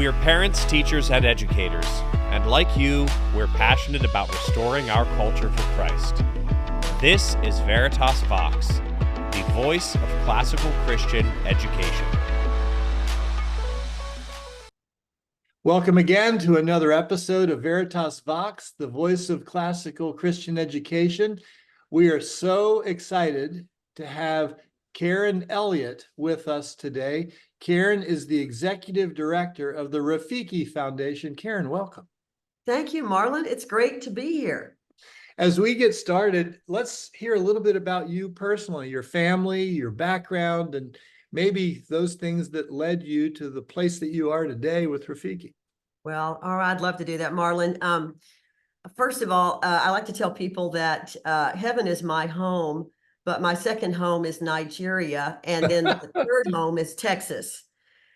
We're parents, teachers, and educators, and like you, we're passionate about restoring our culture for Christ. This is Veritas Vox, the voice of classical Christian education. Welcome again to another episode of Veritas Vox, the voice of classical Christian education. We are so excited to have Karen Elliott with us today. Karen is the executive director of the Rafiki Foundation. Karen, welcome. Thank you, Marlon. It's great to be here. As we get started, let's hear a little bit about you personally, your family, your background, and maybe those things that led you to the place that you are today with Rafiki. Well, all right, I'd love to do that, Marlon. First of all, I like to tell people that heaven is my home, but my second home is Nigeria, and then the third home is Texas.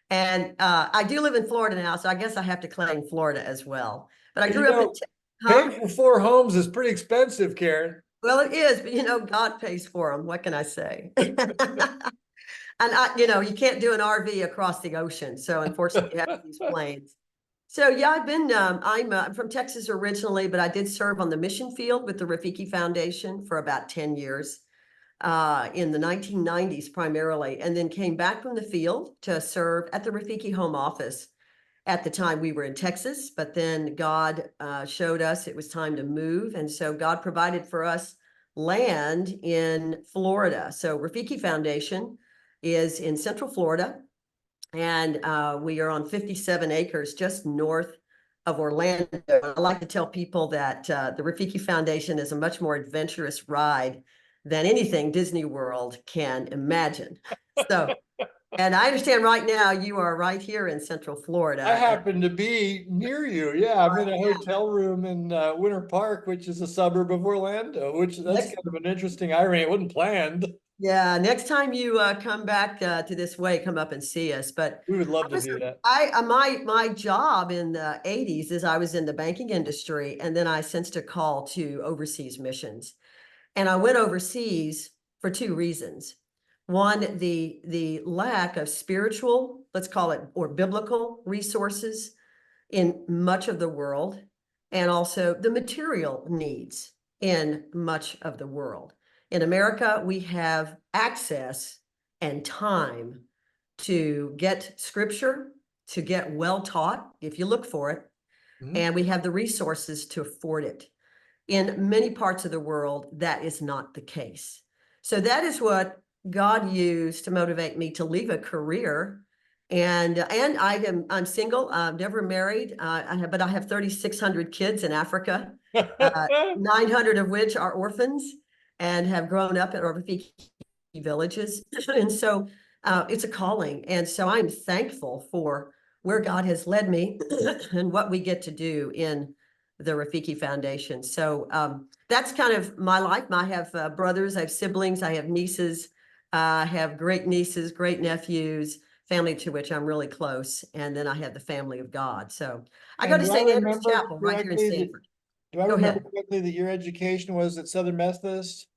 And I do live in Florida now, so I guess I have to claim Florida as well. But I grew up in paying for 4 homes is pretty expensive, Karen. Well, it is, but God pays for them. What can I say? And you can't do an RV across the ocean. So unfortunately, you have these planes. So yeah, I'm from Texas originally, but I did serve on the mission field with the Rafiki Foundation for about 10 years in the 1990s primarily, and then came back from the field to serve at the Rafiki home office. At the time we were in Texas, but then God showed us it was time to move. And so God provided for us land in Florida. So Rafiki Foundation is in Central Florida. And we are on 57 acres just north of Orlando. I like to tell people that the Rafiki Foundation is a much more adventurous ride than anything Disney World can imagine. So, and I understand right now you are right here in Central Florida. I happen to be near you. Yeah, I'm in a hotel room in Winter Park, which is a suburb of Orlando, that's kind of an interesting irony. It wasn't planned. Yeah, next time you come back to this way, come up and see us. But we would love to do that. My job in the 80s is I was in the banking industry, and then I sensed a call to overseas missions. And I went overseas for 2 reasons. One, the lack of spiritual, let's call it, or biblical resources in much of the world, and also the material needs in much of the world. In America, we have access and time to get scripture, to get well taught, if you look for it, and we have the resources to afford it. In many parts of the world, that is not the case. So that is what God used to motivate me to leave a career. And I'm single, never married, but I have 3,600 kids in Africa, 900 of which are orphans and have grown up in Rafiki villages. And so it's a calling. And so I'm thankful for where God has led me and what we get to do in the Rafiki Foundation. So that's kind of my life. I have brothers, I have siblings, I have nieces, I have great nieces, great nephews, family to which I'm really close. And then I have the family of God. So I go to St. Andrew's Chapel right here in Stanford. Do I remember correctly that your education was at Southern Methodist?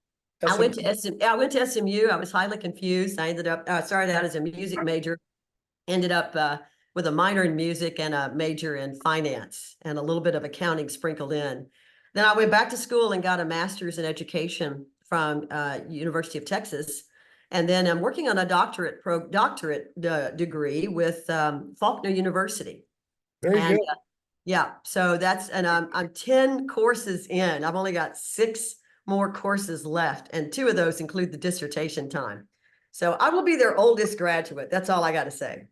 I went to SMU. I was highly confused. I ended up started out as a music major, ended up with a minor in music and a major in finance and a little bit of accounting sprinkled in. Then I went back to school and got a master's in education from University of Texas. And then I'm working on a doctorate degree with Faulkner University. Very good. Yeah, so I'm 10 courses in. I've only got 6 more courses left, and 2 of those include the dissertation time. So I will be their oldest graduate. That's all I got to say.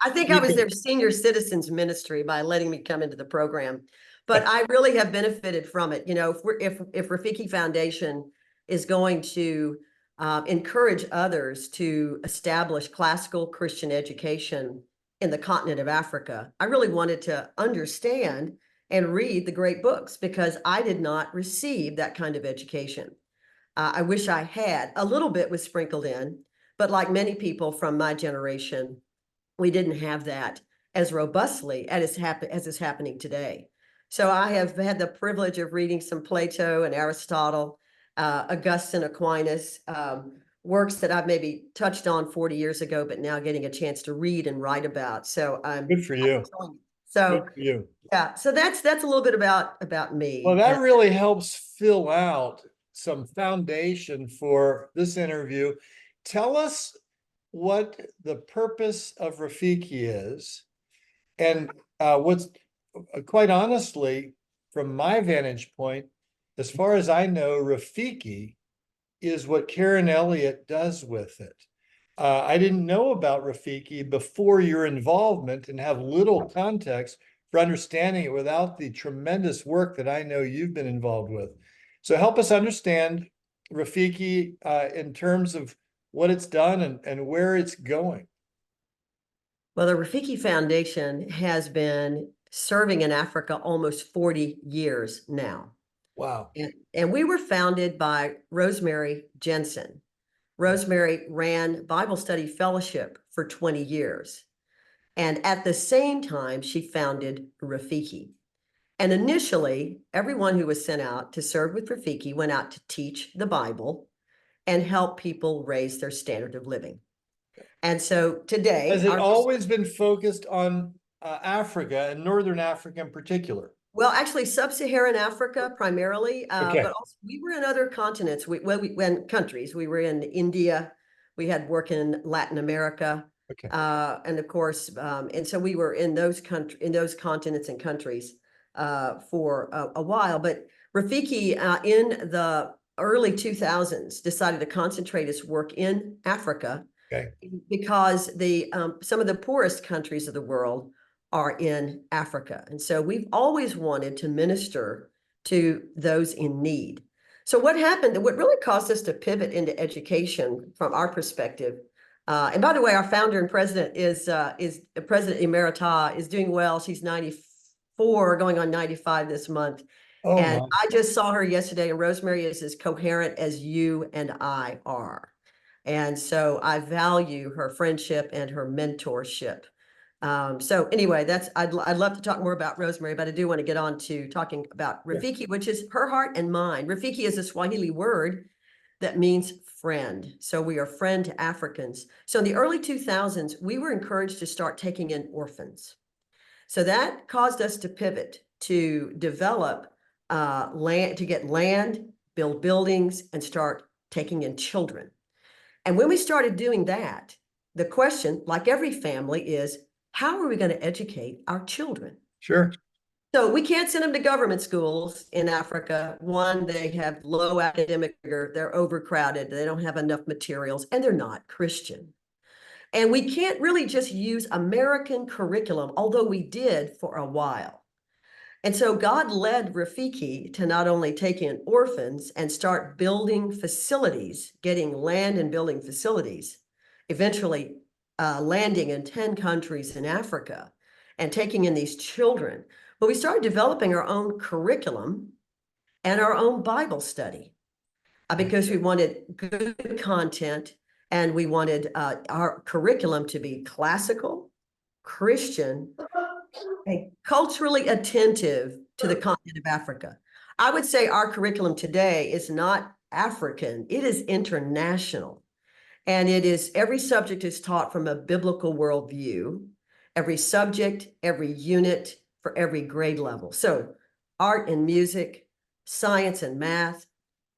I think I was their senior citizens ministry by letting me come into the program, but I really have benefited from it. If Rafiki Foundation is going to encourage others to establish classical Christian education in the continent of Africa, I really wanted to understand and read the great books because I did not receive that kind of education. I wish I had. A little bit was sprinkled in, but like many people from my generation, we didn't have that as robustly as is happening today. So I have had the privilege of reading some Plato and Aristotle, Augustine, Aquinas, works that I've maybe touched on 40 years ago, but now getting a chance to read and write about. So Good for you. So Good for you. yeah, so that's a little bit about me. Well, that really helps fill out some foundation for this interview. Tell us what the purpose of Rafiki is, and what's quite honestly, from my vantage point, as far as I know, Rafiki is what Karen Elliott does with it. I didn't know about Rafiki before your involvement and have little context for understanding it without the tremendous work that I know you've been involved with. So help us understand Rafiki in terms of what it's done and where it's going. Well, the Rafiki Foundation has been serving in Africa almost 40 years now. Wow. And we were founded by Rosemary Jensen. Rosemary ran Bible Study Fellowship for 20 years. And at the same time, she founded Rafiki. And initially, everyone who was sent out to serve with Rafiki went out to teach the Bible and help people raise their standard of living. And so today— Has it always been focused on Africa and Northern Africa in particular? Well, actually, sub-Saharan Africa primarily, Okay. but also we were in other continents. We went countries. We were in India. We had work in Latin America, Okay. and of course, and so we were in those continents and countries for a while. But Rafiki in the early 2000s decided to concentrate its work in Africa, Okay. because some of the poorest countries of the world are in Africa. And so we've always wanted to minister to those in need. So what happened, what really caused us to pivot into education from our perspective, and by the way, our founder and president is President Emerita, is doing well. She's 94, going on 95 this month. Oh, and my. I just saw her yesterday, and Rosemary is as coherent as you and I are. And so I value her friendship and her mentorship. So anyway, I'd love to talk more about Rosemary, but I do want to get on to talking about Rafiki, which is her heart and mind. Rafiki is a Swahili word that means friend. So we are friend to Africans. So in the early 2000s, we were encouraged to start taking in orphans. So that caused us to pivot to develop land, to get land, build buildings, and start taking in children. And when we started doing that, the question, like every family, is how are we going to educate our children? Sure. So we can't send them to government schools in Africa. One, they have low academic rigor, they're overcrowded, they don't have enough materials, and they're not Christian. And we can't really just use American curriculum, although we did for a while. And so God led Rafiki to not only take in orphans and start building facilities, getting land and building facilities, eventually landing in 10 countries in Africa and taking in these children. But we started developing our own curriculum and our own Bible study because we wanted good content, and we wanted our curriculum to be classical, Christian, and culturally attentive to the continent of Africa. I would say our curriculum today is not African, it is international. And it is, every subject is taught from a biblical worldview, every subject, every unit, for every grade level. So art and music, science and math,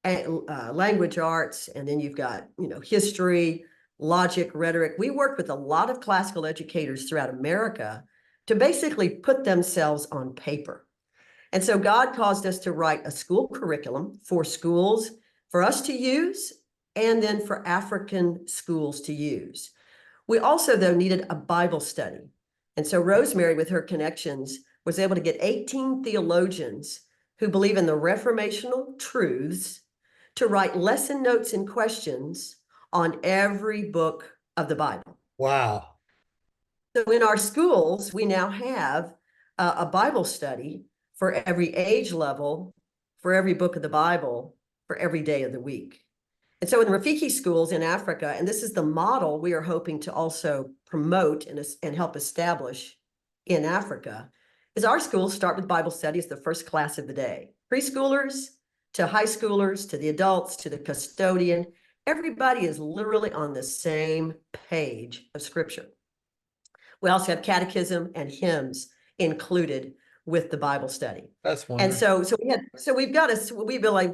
and language arts, and then you've got, history, logic, rhetoric. We work with a lot of classical educators throughout America to basically put themselves on paper. And so God caused us to write a school curriculum for schools, for us to use, and then for African schools to use. We also, though, needed a Bible study. And so Rosemary, with her connections, was able to get 18 theologians who believe in the reformational truths to write lesson notes and questions on every book of the Bible. Wow. So in our schools, we now have a Bible study for every age level, for every book of the Bible, for every day of the week. And so in Rafiki schools in Africa, and this is the model we are hoping to also promote and help establish in Africa, is our schools start with Bible study as the first class of the day. Preschoolers to high schoolers, to the adults, to the custodian, Everybody is literally on the same page of scripture. We also have catechism and hymns included with the Bible study. That's And wonderful. we've got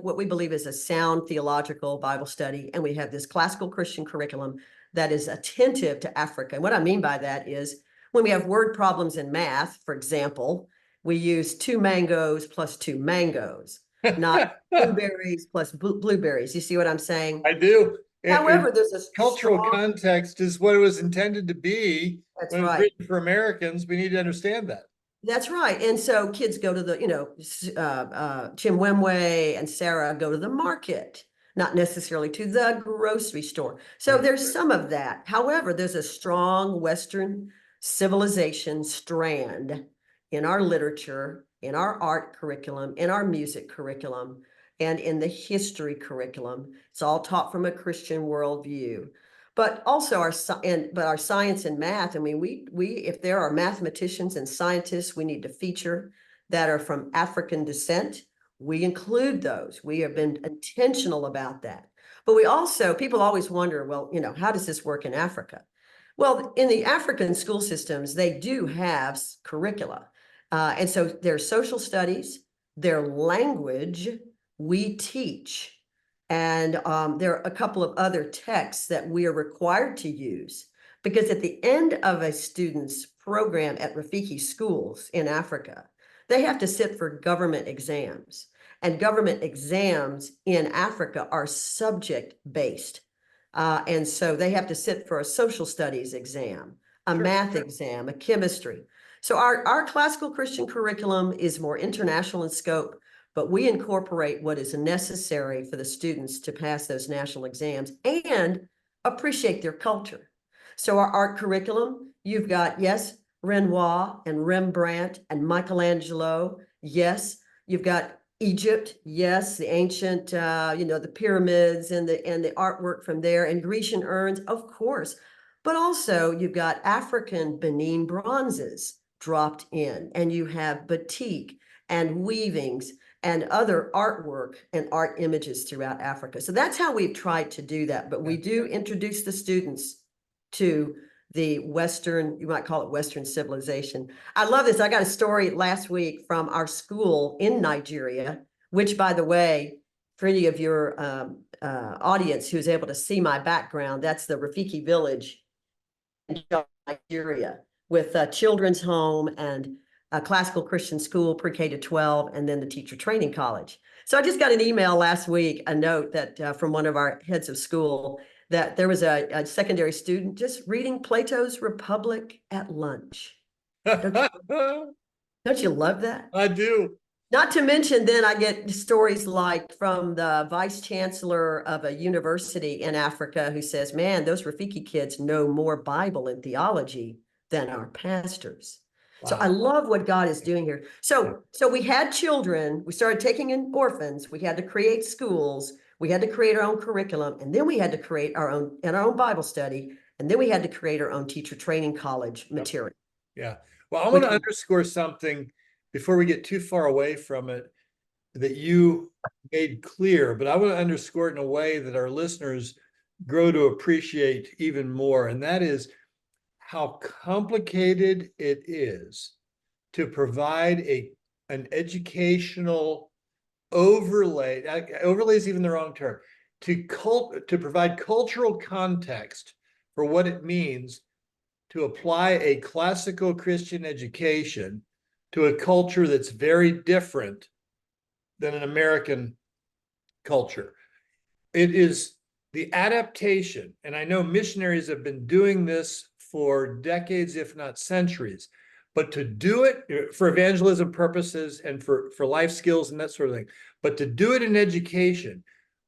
what we believe is a sound theological Bible study, and we have this classical Christian curriculum that is attentive to Africa. And what I mean by that is when we have word problems in math, for example, we use 2 mangoes plus 2 mangoes, not blueberries plus blueberries. You see what I'm saying? I do. However, there's a cultural strong, context is what it was intended to be. that's When it was right. written for Americans, we need to understand that. That's right. And so kids go to the, Chimwemwe and Sarah go to the market, not necessarily to the grocery store. So there's some of that. However, there's a strong Western civilization strand in our literature, in our art curriculum, in our music curriculum, and in the history curriculum. It's all taught from a Christian worldview. But also our science and math. I mean, we if there are mathematicians and scientists we need to feature that are from African descent, we include those. We have been intentional about that. But we also, people always wonder, well, how does this work in Africa? Well, in the African school systems, they do have curricula. And so their social studies, their language, we teach. And there are a couple of other texts that we are required to use, because at the end of a student's program at Rafiki schools in Africa, they have to sit for government exams. And government exams in Africa are subject-based. And so they have to sit for a social studies exam, a math exam, a chemistry. So our classical Christian curriculum is more international in scope, but we incorporate what is necessary for the students to pass those national exams and appreciate their culture. So our art curriculum, you've got, yes, Renoir and Rembrandt and Michelangelo. Yes, you've got Egypt. Yes, the ancient, the pyramids and the artwork from there, and Grecian urns, of course. But also you've got African Benin bronzes dropped in, and you have batik and weavings and other artwork and art images throughout Africa. So that's how we've tried to do that. But we do introduce the students to the Western, you might call it Western civilization. I love this. I got a story last week from our school in Nigeria, which, by the way, for any of your audience who's able to see my background, that's the Rafiki village in Nigeria, with a children's home and a classical Christian school, pre-K to 12, and then the teacher training college. So I just got an email last week, a note that from one of our heads of school, that there was a secondary student just reading Plato's Republic at lunch. Don't you love that? I do. Not to mention, then I get stories like from the vice chancellor of a university in Africa who says, man, those Rafiki kids know more Bible and theology than our pastors. Wow. So I love what God is doing here. So we had children, we started taking in orphans, we had to create schools, we had to create our own curriculum, and then we had to create our own Bible study, and then we had to create our own teacher training college material. Yeah. Well, I want to underscore something before we get too far away from it that you made clear, but I want to underscore it in a way that our listeners grow to appreciate even more. And that is how complicated it is to provide an educational overlay. Overlay is even the wrong term. To provide cultural context for what it means to apply a classical Christian education to a culture that's very different than an American culture. It is the adaptation, and I know missionaries have been doing this for decades, if not centuries, but to do it for evangelism purposes and for life skills and that sort of thing, but to do it in education,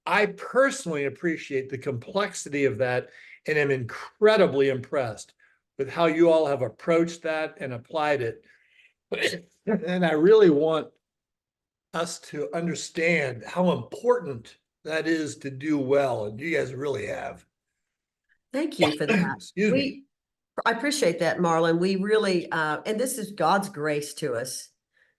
I personally appreciate the complexity of that and am incredibly impressed with how you all have approached that and applied it. And I really want us to understand how important that is to do well. And you guys really have. Thank you for that. Excuse me. I appreciate that, Marlon. We really, and this is God's grace to us.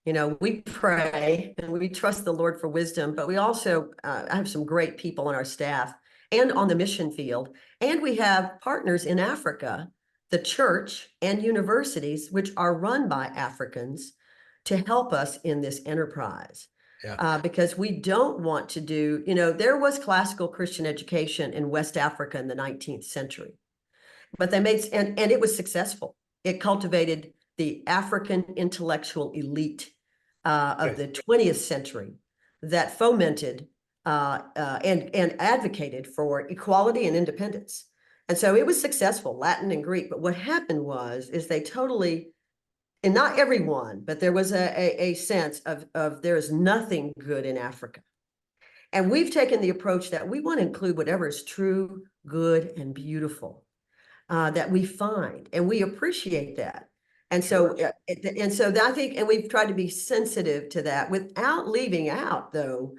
We pray and we trust the Lord for wisdom, but we also have some great people on our staff. and on the mission field. And we have partners in Africa, the church and universities, which are run by Africans, to help us in this enterprise. Because we don't want to do, there was classical Christian education in West Africa in the 19th century, but they made, and it was successful. It cultivated the African intellectual elite of the 20th century that fomented and advocated for equality and independence. And so it was successful, Latin and Greek. But what happened is they totally, and not everyone, but there was a sense of there is nothing good in Africa. And we've taken the approach that we want to include whatever is true, good, and beautiful that we find, and we appreciate that. And so, I think, and we've tried to be sensitive to that without leaving out, though,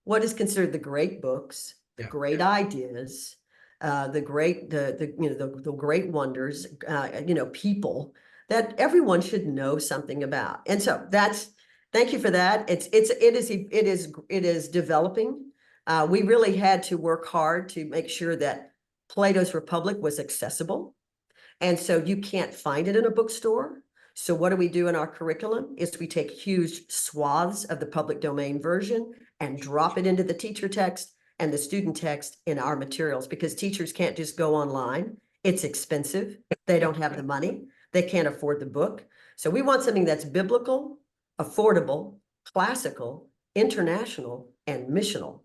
what is considered the great books, the great ideas, the great wonders, people that everyone should know something about. And so thank you for that. It is developing. We really had to work hard to make sure that Plato's Republic was accessible. And so you can't find it in a bookstore. So what do we do in our curriculum is we take huge swaths of the public domain version and drop it into the teacher text and the student text in our materials, because teachers can't just go online. It's expensive. They don't have the money. They can't afford the book. So we want something that's biblical, affordable, classical, international, and missional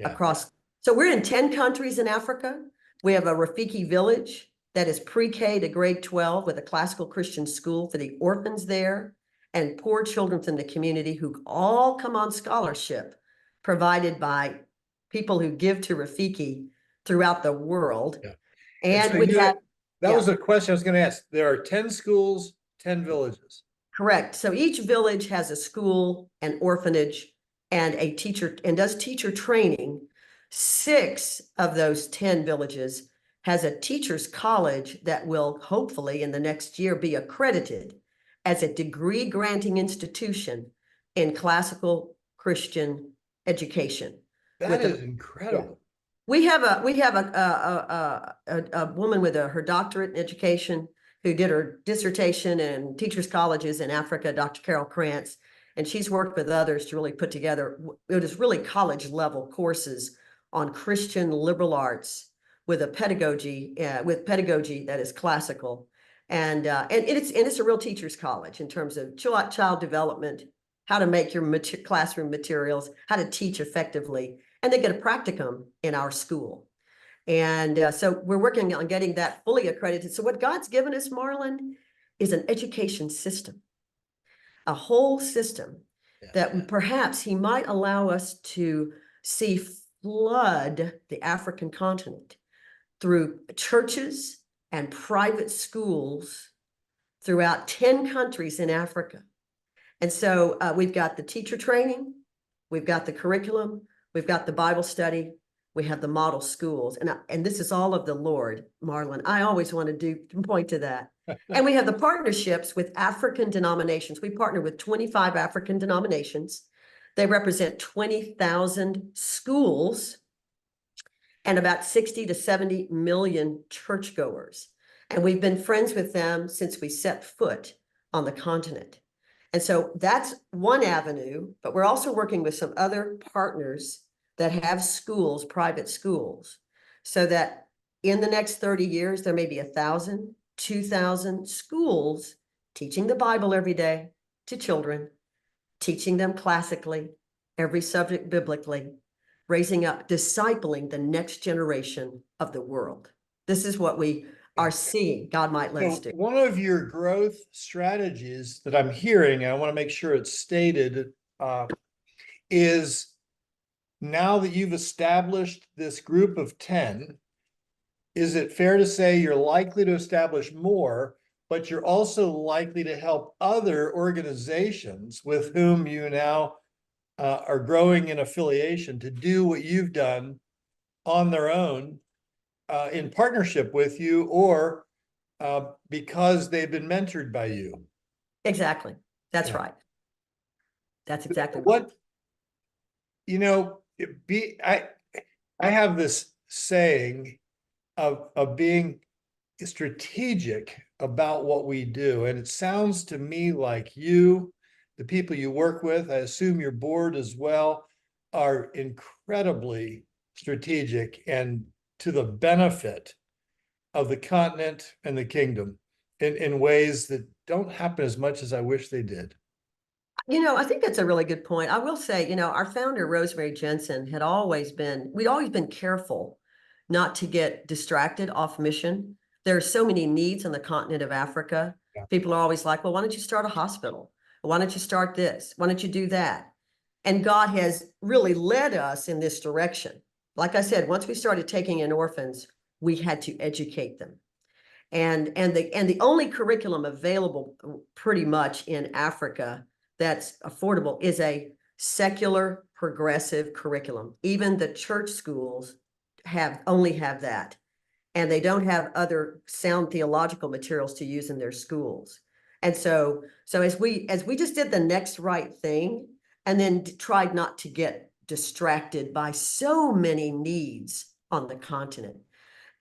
across. So we're in 10 countries in Africa. We have a Rafiki village that is pre-K to grade 12 with a classical Christian school for the orphans there and poor children from the community who all come on scholarship provided by people who give to Rafiki throughout the world. And we have... That was a question I was going to ask. There are 10 schools, 10 villages. Correct. So each village has a school, an orphanage, and a teacher, and does teacher training. 6 of those 10 villages has a teacher's college that will hopefully in the next year be accredited as a degree granting institution in classical Christian education. That is incredible. We have a woman with her doctorate in education who did her dissertation in teachers' colleges in Africa, Dr. Carol Krantz, and she's worked with others to really put together, it is really college level courses on Christian liberal arts with a pedagogy, that is classical. And it's a real teacher's college in terms of child development, how to make your classroom materials, how to teach effectively. And they get a practicum in our school. And so we're working on getting that fully accredited. So what God's given us, Marlon, is an education system, a whole system that perhaps he might allow us to see flood the African continent through churches and private schools throughout 10 countries in Africa. And so we've got the teacher training, we've got the curriculum, we've got the Bible study, we have the model schools, and this is all of the Lord, Marlon. I always want to point to that. And we have the partnerships with African denominations. We partner with 25 African denominations. They represent 20,000 schools and about 60 to 70 million churchgoers. And we've been friends with them since we set foot on the continent. And so that's one avenue, but we're also working with some other partners that have schools, private schools, so that in the next 30 years, there may be 1,000, 2,000 schools teaching the Bible every day to children, teaching them classically, every subject biblically, raising up, discipling the next generation of the world. This is what we are seeing God might let us do. One of your growth strategies that I'm hearing, and I want to make sure it's stated, is now that you've established this group of 10, is it fair to say you're likely to establish more, but you're also likely to help other organizations with whom you now are growing in affiliation to do what you've done on their own in partnership with you, or because they've been mentored by you? Exactly. That's right. That's exactly what, I have this saying of being strategic about what we do. And it sounds to me like you, the people you work with, I assume your board as well, are incredibly strategic and to the benefit of the continent and the kingdom in ways that don't happen as much as I wish they did. I think that's a really good point. I will say, our founder, Rosemary Jensen, we'd always been careful not to get distracted off mission. There are so many needs on the continent of Africa. Yeah. People are always like, well, why don't you start a hospital? Why don't you start this? Why don't you do that? And God has really led us in this direction. Like I said, once we started taking in orphans, we had to educate them. And the only curriculum available pretty much in Africa that's affordable is a secular progressive curriculum. Even the church schools only have that. And they don't have other sound theological materials to use in their schools. And so as we just did the next right thing and then tried not to get distracted by so many needs on the continent.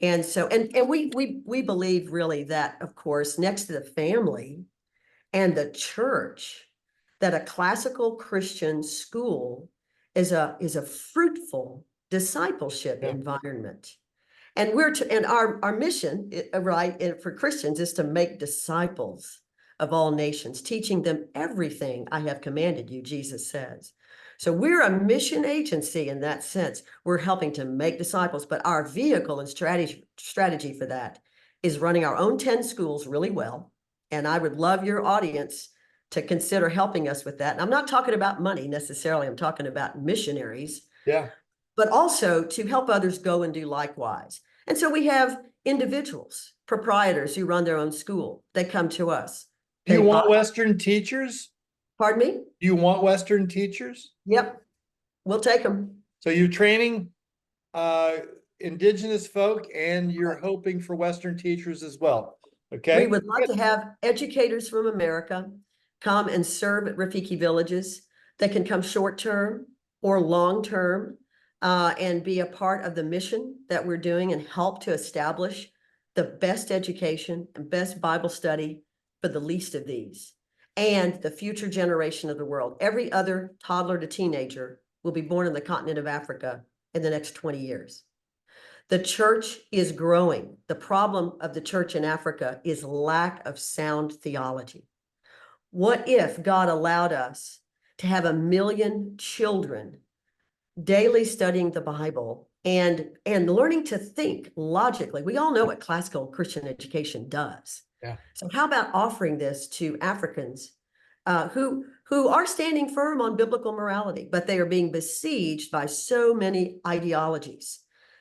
And so, and we believe really that, of course, next to the family and the church, that a classical Christian school is a fruitful discipleship environment. And our mission, right, for Christians is to make disciples of all nations, teaching them everything I have commanded you, Jesus says. So we're a mission agency in that sense. We're helping to make disciples, but our vehicle and strategy for that is running our own 10 schools really well. And I would love your audience to consider helping us with that. And I'm not talking about money necessarily. I'm talking about missionaries. Yeah. But also to help others go and do likewise. And so we have individuals, proprietors who run their own school. They come to us. Do you want Western teachers? Pardon me? Do you want Western teachers? Yep. We'll take them. So you're training indigenous folk and you're hoping for Western teachers as well. Okay. We would like to have educators from America come and serve at Rafiki villages. They can come short-term or long-term and be a part of the mission that we're doing and help to establish the best education and best Bible study for the least of these and the future generation of the world. Every other toddler to teenager will be born in the continent of Africa in the next 20 years. The church is growing. The problem of the church in Africa is lack of sound theology. What if God allowed us to have 1 million children daily studying the Bible and learning to think logically? We all know what classical Christian education does. Yeah. So how about offering this to Africans who are standing firm on biblical morality, but they are being besieged by so many ideologies?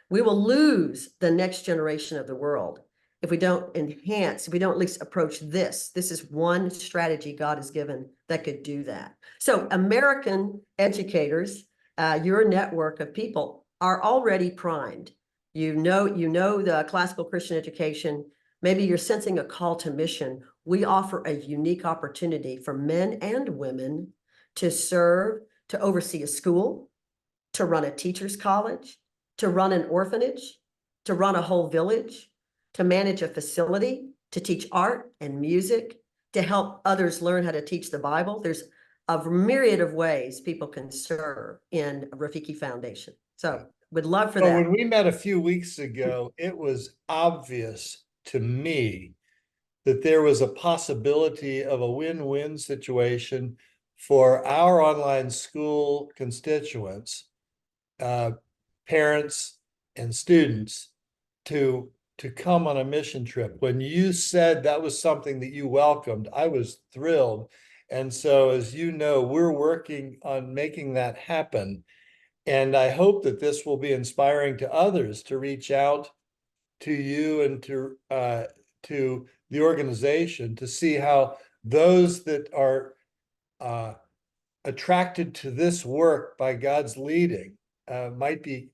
We will lose the next generation of the world if we don't if we don't at least approach this. This is one strategy God has given that could do that. So American educators, your network of people are already primed. You know the classical Christian education. Maybe you're sensing a call to mission. We offer a unique opportunity for men and women to serve, to oversee a school, to run a teacher's college, to run an orphanage, to run a whole village, to manage a facility, to teach art and music, to help others learn how to teach the Bible. There's a myriad of ways people can serve in Rafiki Foundation. So would love for that. When we met a few weeks ago, it was obvious to me that there was a possibility of a win-win situation for our online school constituents, parents and students to come on a mission trip. When you said that was something that you welcomed, I was thrilled. And so, as you know, we're working on making that happen. And I hope that this will be inspiring to others to reach out to you and to the organization to see how those that are attracted to this work by God's leading might be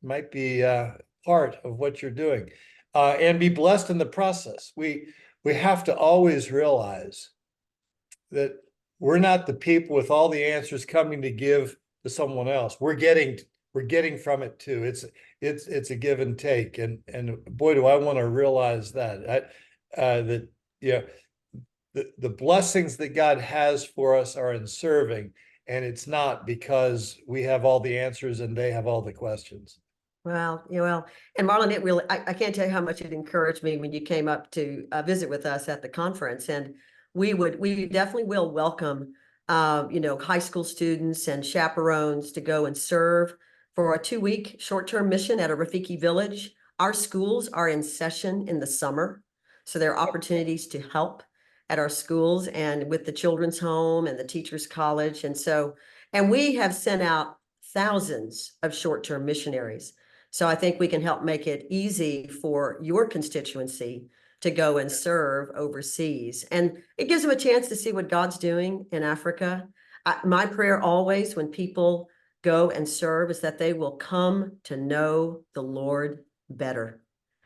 part of what you're doing, and be blessed in the process. We have to always realize that we're not the people with all the answers coming to give to someone else. We're getting we're getting from it too. It's a give and take, and boy, do I want to realize that that yeah, the blessings that God has for us are in serving, and it's not because we have all the answers and they have all the questions. Well, and Marlon, it really, I can't tell you how much it encouraged me when you came up to visit with us at the conference. And we definitely will welcome, high school students and chaperones to go and serve for a 2-week short-term mission at a Rafiki village. Our schools are in session in the summer, so there are opportunities to help at our schools and with the children's home and the teachers' college. And we have sent out thousands of short-term missionaries. So I think we can help make it easy for your constituency to go and serve overseas. And it gives them a chance to see what God's doing in Africa. My prayer always when people go and serve is that they will come to know the Lord better,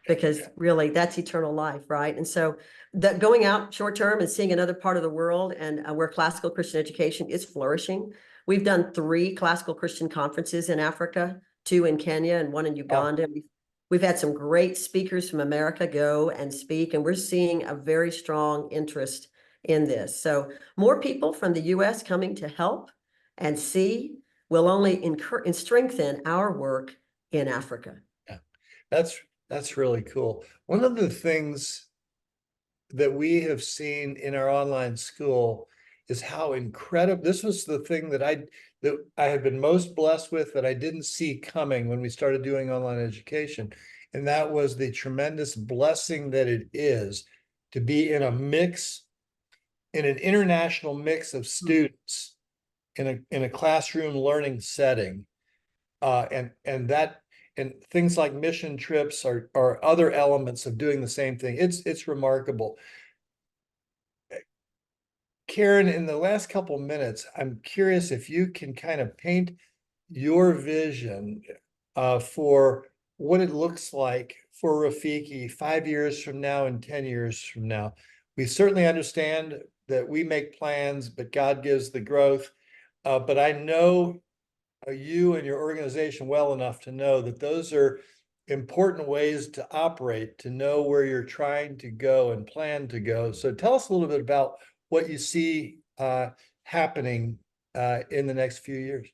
because really that's eternal life, right? And so that going out short term and seeing another part of the world and where classical Christian education is flourishing. We've done 3 classical Christian conferences in Africa, 2 in Kenya and 1 in Uganda. We've had some great speakers from America go and speak, and we're seeing a very strong interest in this. So more people from the US coming to help and see will only encourage and strengthen our work in Africa. Yeah, that's really cool. One of the things that we have seen in our online school is how incredible, this was the thing that I had been most blessed with that I didn't see coming when we started doing online education. And that was the tremendous blessing that it is to be in an international mix of students in a classroom learning setting. And things like mission trips are other elements of doing the same thing. It's remarkable. Karen, in the last couple of minutes, I'm curious if you can kind of paint your vision for what it looks like for Rafiki 5 years from now and 10 years from now. We certainly understand that we make plans, but God gives the growth. But I know you and your organization well enough to know that those are important ways to operate, to know where you're trying to go and plan to go. So tell us a little bit about what you see happening in the next few years.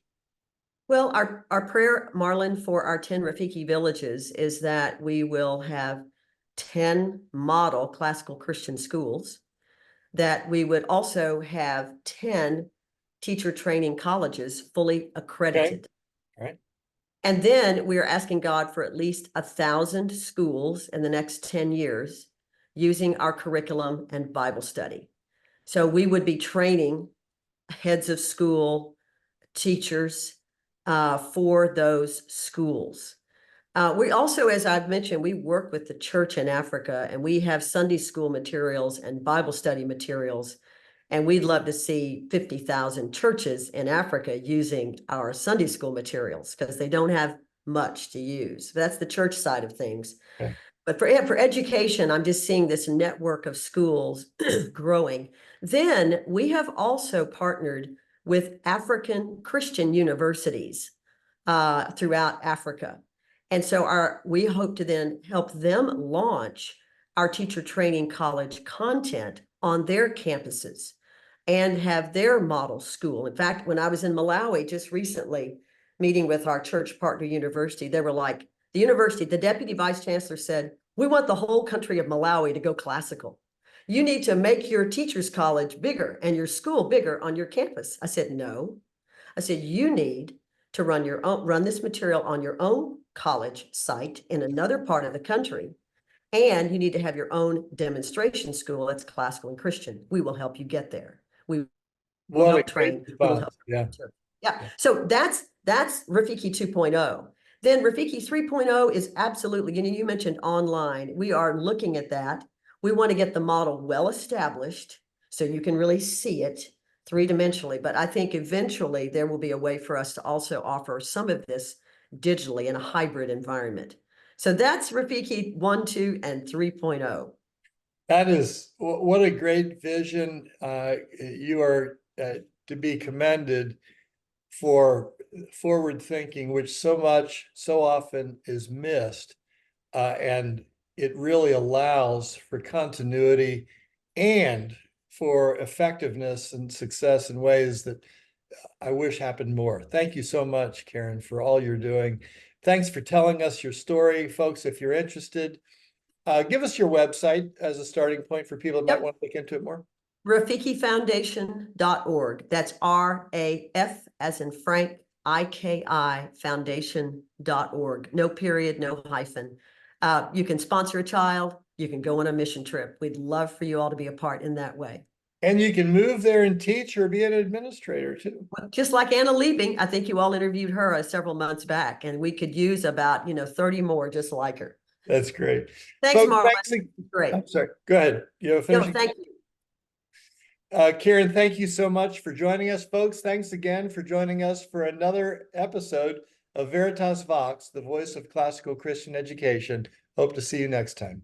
Well, our prayer, Marlon, for our 10 Rafiki villages is that we will have 10 model classical Christian schools, that we would also have 10 teacher training colleges fully accredited. Okay. All right. And then we are asking God for at least 1,000 schools in the next 10 years using our curriculum and Bible study. So we would be training heads of school, teachers for those schools. We also, as I've mentioned, we work with the church in Africa, and we have Sunday school materials and Bible study materials. And we'd love to see 50,000 churches in Africa using our Sunday school materials because they don't have much to use. That's the church side of things. Okay. But for education, I'm just seeing this network of schools growing. Then we have also partnered with African Christian universities throughout Africa. And so we hope to then help them launch our teacher training college content on their campuses and have their model school. In fact, when I was in Malawi just recently, meeting with our church partner university, they were like, the deputy vice chancellor said, we want the whole country of Malawi to go classical. You need to make your teacher's college bigger and your school bigger on your campus. I said, no. I said, you need to run this material on your own college site in another part of the country. And you need to have your own demonstration school that's classical and Christian. We will help you get there. We will help train. We will help. Yeah. So that's Rafiki 2.0. Then Rafiki 3.0 is absolutely, you mentioned online. We are looking at that. We want to get the model well established so you can really see it 3-dimensionally. But I think eventually there will be a way for us to also offer some of this digitally in a hybrid environment. So that's Rafiki 1, 2, and 3.0. That is, what a great vision. You are to be commended for forward thinking, which so often is missed. And it really allows for continuity and for effectiveness and success in ways that I wish happened more. Thank you so much, Karen, for all you're doing. Thanks for telling us your story. Folks, if you're interested, give us your website as a starting point for people that might want to look into it more. RafikiFoundation.org. That's RAF as in Frank, IKI Foundation.org. No period, no hyphen. You can sponsor a child. You can go on a mission trip. We'd love for you all to be a part in that way. And you can move there and teach or be an administrator too. Just like Anna Liebing, I think you all interviewed her several months back, and we could use about 30 more just like her. That's great. Thanks, Folks, Marlon. Great. I'm sorry. Go ahead. No, thank you. Karen, thank you so much for joining us, folks. Thanks again for joining us for another episode of Veritas Vox, the voice of classical Christian education. Hope to see you next time.